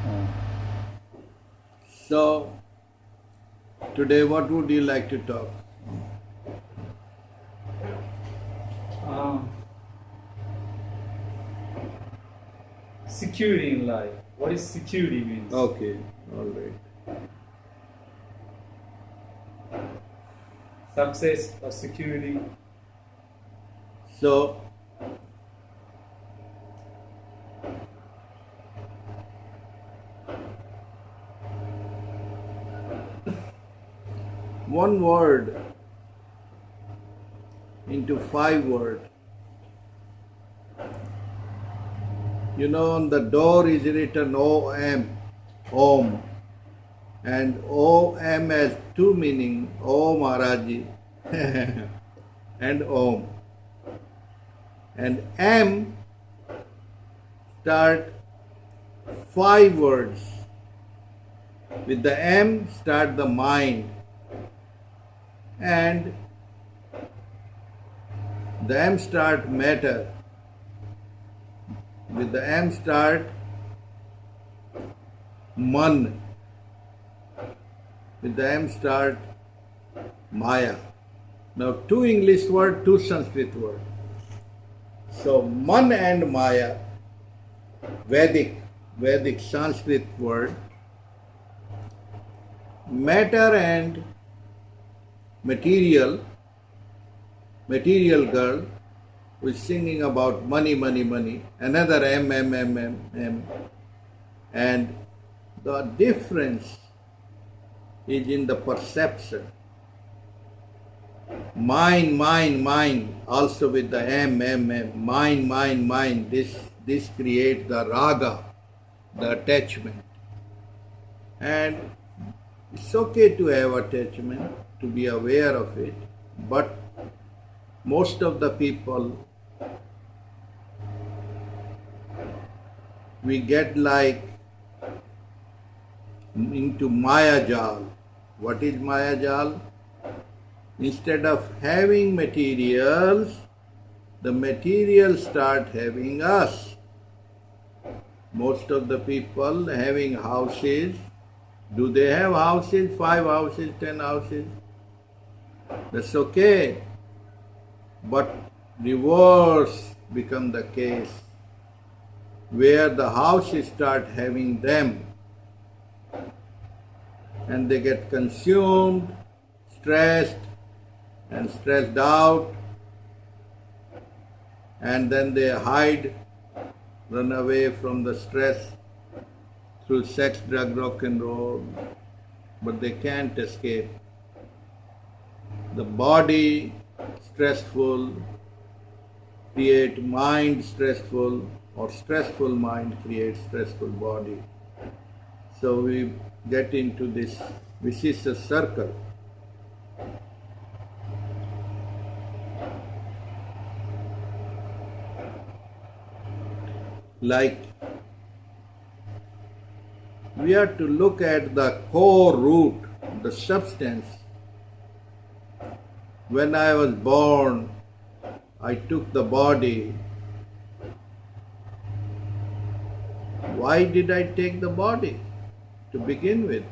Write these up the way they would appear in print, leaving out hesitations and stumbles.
Uh, So, today what would you like to talk? um, Security in life. What is security means? Okay, all right. Success or security. So, one word into 5 words. You know, on the door is written OM, Om. And OM has two meaning, O Maharaji and Om. And M start 5 words. With the M start the mind. And the M start matter. With the M start Man. With the M start Maya. Now two English word, two Sanskrit word. So Man and Maya, Vedic Sanskrit word, matter and material girl who is singing about money, money, money, another M. And the difference is in the perception. Mind, also with the M. Mind. This creates the raga, the attachment. And it's okay to have attachment, to be aware of it, but most of the people, we get like into Maya Jal. What is Maya Jal? Instead of having materials, the materials start having us. Most of the people having houses, do they have houses? 5 houses, 10 houses? That's okay. But reverse become the case, where the houses start having them and they get consumed, stressed and stressed out, and then they hide, run away from the stress through sex, drug, rock and roll, but they can't escape. The body stressful create mind stressful, or stressful mind creates stressful body. So we get into this vicious circle. Like we have to look at the core root, the substance. When I was born, I took the body. Why did I take the body to begin with?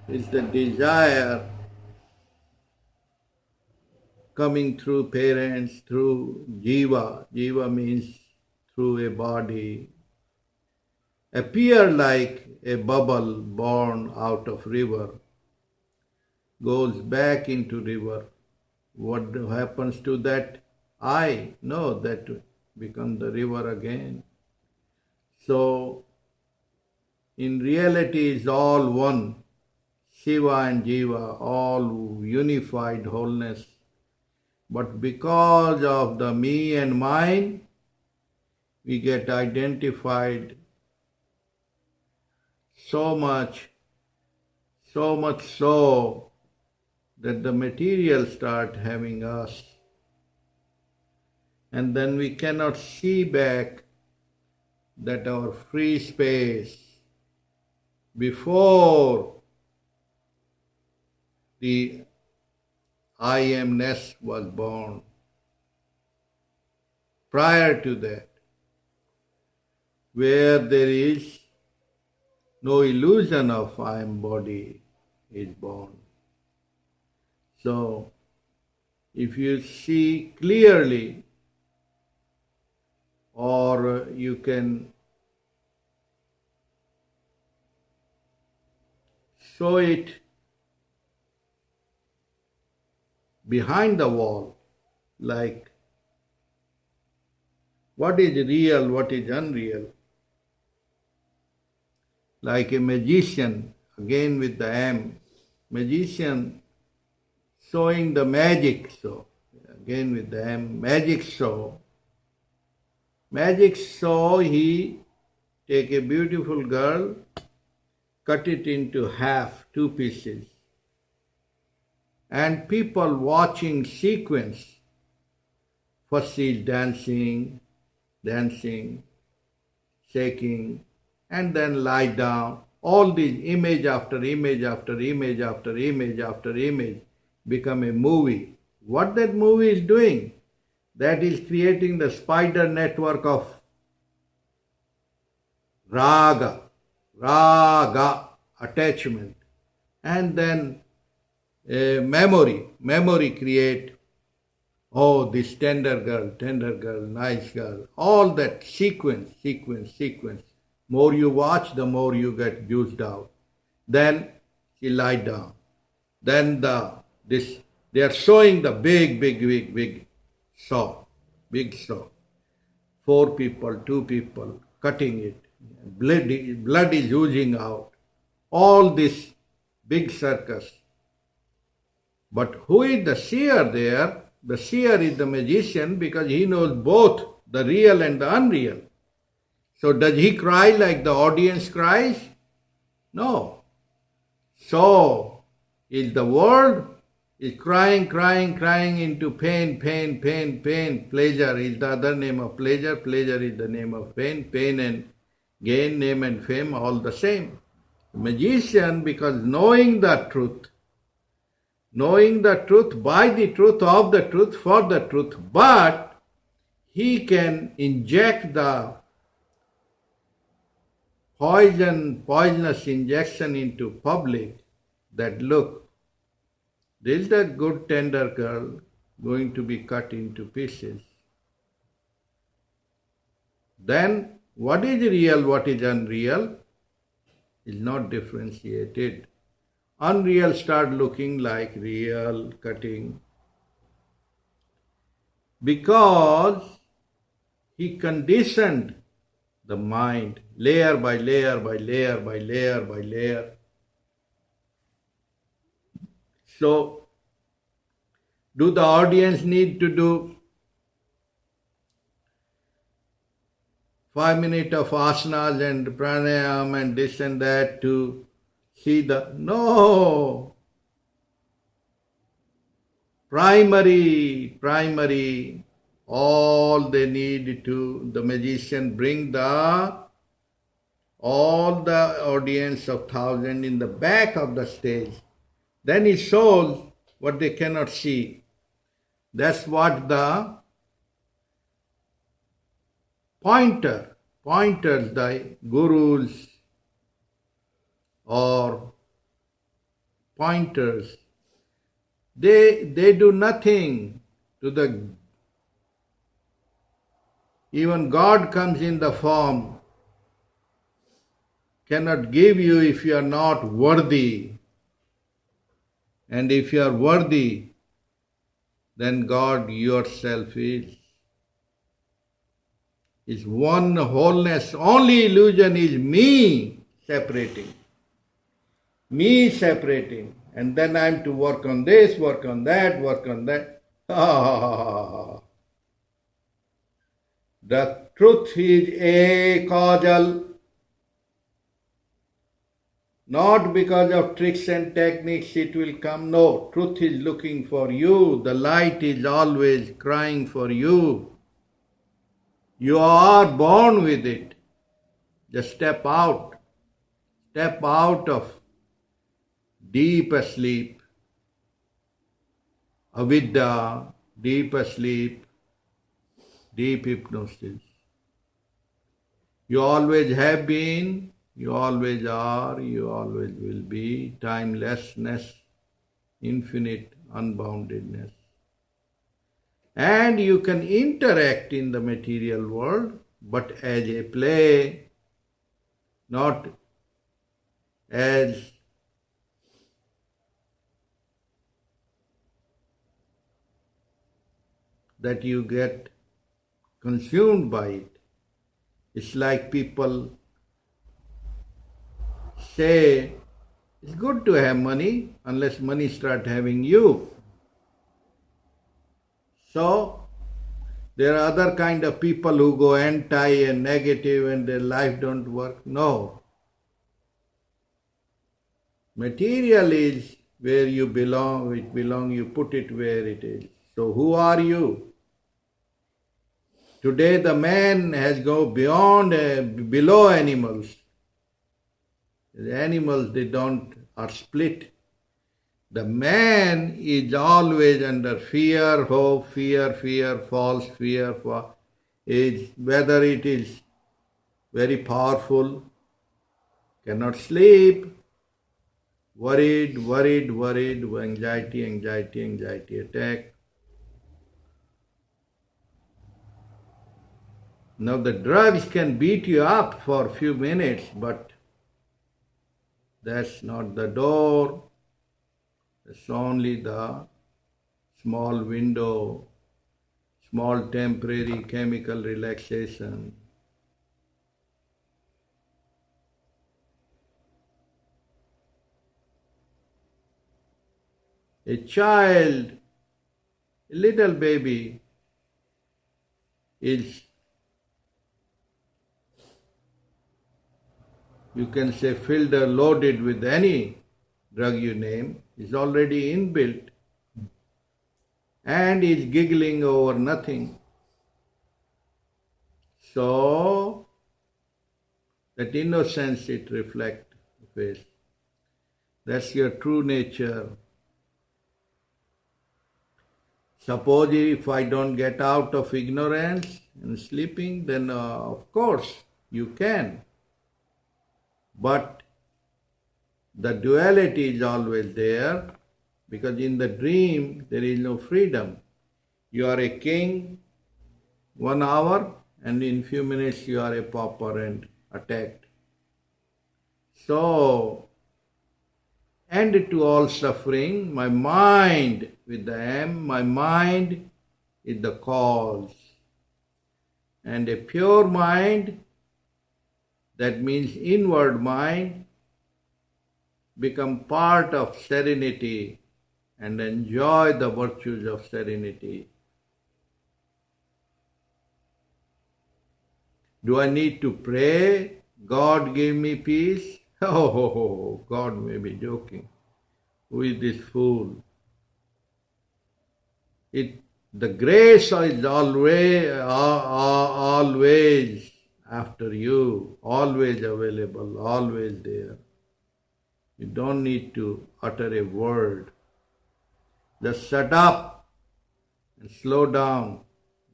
It's the desire coming through parents, through jiva. Jiva means through a body. Appear like a bubble born out of river, goes back into river. What happens to that I? No, that becomes the river again. So, in reality, it's all one. Shiva and Jiva, all unified wholeness. But because of the me and mine, we get identified so much so that the material start having us. And then we cannot see back that our free space before the I amness was born. Prior to that, where there is no illusion of I am body is born. So, if you see clearly, or you can show it behind the wall, like what is real, what is unreal. Like a magician, again with the M, magician showing the magic show, again with the M, magic show. Magic show, he take a beautiful girl, cut it into half, two pieces, and people watching sequence. First she is dancing, shaking, and then lie down. All these image after image after image after image after image become a movie. What that movie is doing? That is creating the spider network of raga attachment, and then memory create. Oh, this tender girl, nice girl, all that sequence. More you watch, the more you get juiced out. Then she lie down. Then they are showing the big saw. 4 people, 2 people cutting it. Blood is oozing out. All this big circus. But who is the seer there? The seer is the magician, because he knows both the real and the unreal. So does he cry like the audience cries? No. So is the world is crying into pain. Pleasure is the other name of pleasure. Pleasure is the name of pain. Pain and gain, name and fame, all the same. The magician, because knowing the truth by the truth, of the truth, for the truth, but he can inject the poisonous injection into public, that look, this is the good tender girl going to be cut into pieces. Then what is real, what is unreal is not differentiated. Unreal start looking like real, cutting, because he conditioned the mind layer by layer by layer by layer by layer. So, do the audience need to do 5 minutes of asanas and pranayam and this and that to see the... No! Primary, all they need to, the magician bring all the audience of 1,000 in the back of the stage. Then he shows what they cannot see. That's what the pointers, the gurus or pointers, they do nothing to the... Even God comes in the form, cannot give you if you are not worthy. And if you are worthy, then God yourself is one wholeness. Only illusion is me separating. And then I am to work on this, work on that. The truth is a causal. Not because of tricks and techniques it will come. No, truth is looking for you. The light is always crying for you. You are born with it. Just step out. Step out of deep asleep, avidya, deep asleep, deep hypnosis. You always have been, You always are, you always will be. Timelessness, infinite unboundedness. And you can interact in the material world, but as a play, not as that you get consumed by it. It's like people say, it's good to have money unless money start having you. So, there are other kind of people who go anti and negative and their life don't work. No. Material is where you belong, you put it where it is. So who are you? Today the man has gone beyond, below animals. The animals, they are split. The man is always under fear, hope, fear, false fear, whether it is very powerful, cannot sleep, worried, anxiety attack. Now the drugs can beat you up for a few minutes, but that's not the door. It's only the small window, small temporary chemical relaxation. A child, a little baby, is, you can say, filled or loaded with any drug you name, is already inbuilt and is giggling over nothing. So, that innocence it reflects face. That's your true nature. Suppose if I don't get out of ignorance and sleeping, then of course you can. But the duality is always there, because in the dream there is no freedom. You are a king 1 hour, and in few minutes you are a pauper and attacked. So, end to all suffering, my mind with the M, my mind is the cause. And a pure mind, that means inward mind, become part of serenity and enjoy the virtues of serenity. Do I need to pray, God give me peace? Oh, God may be joking. Who is this fool? The grace is always after you, always available, always there. You don't need to utter a word. Just shut up and slow down,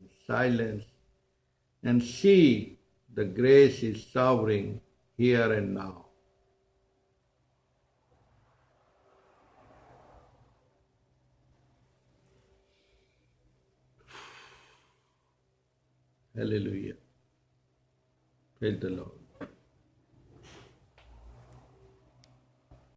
in silence, and see the grace is sovereign here and now. Hallelujah. Praise the Lord.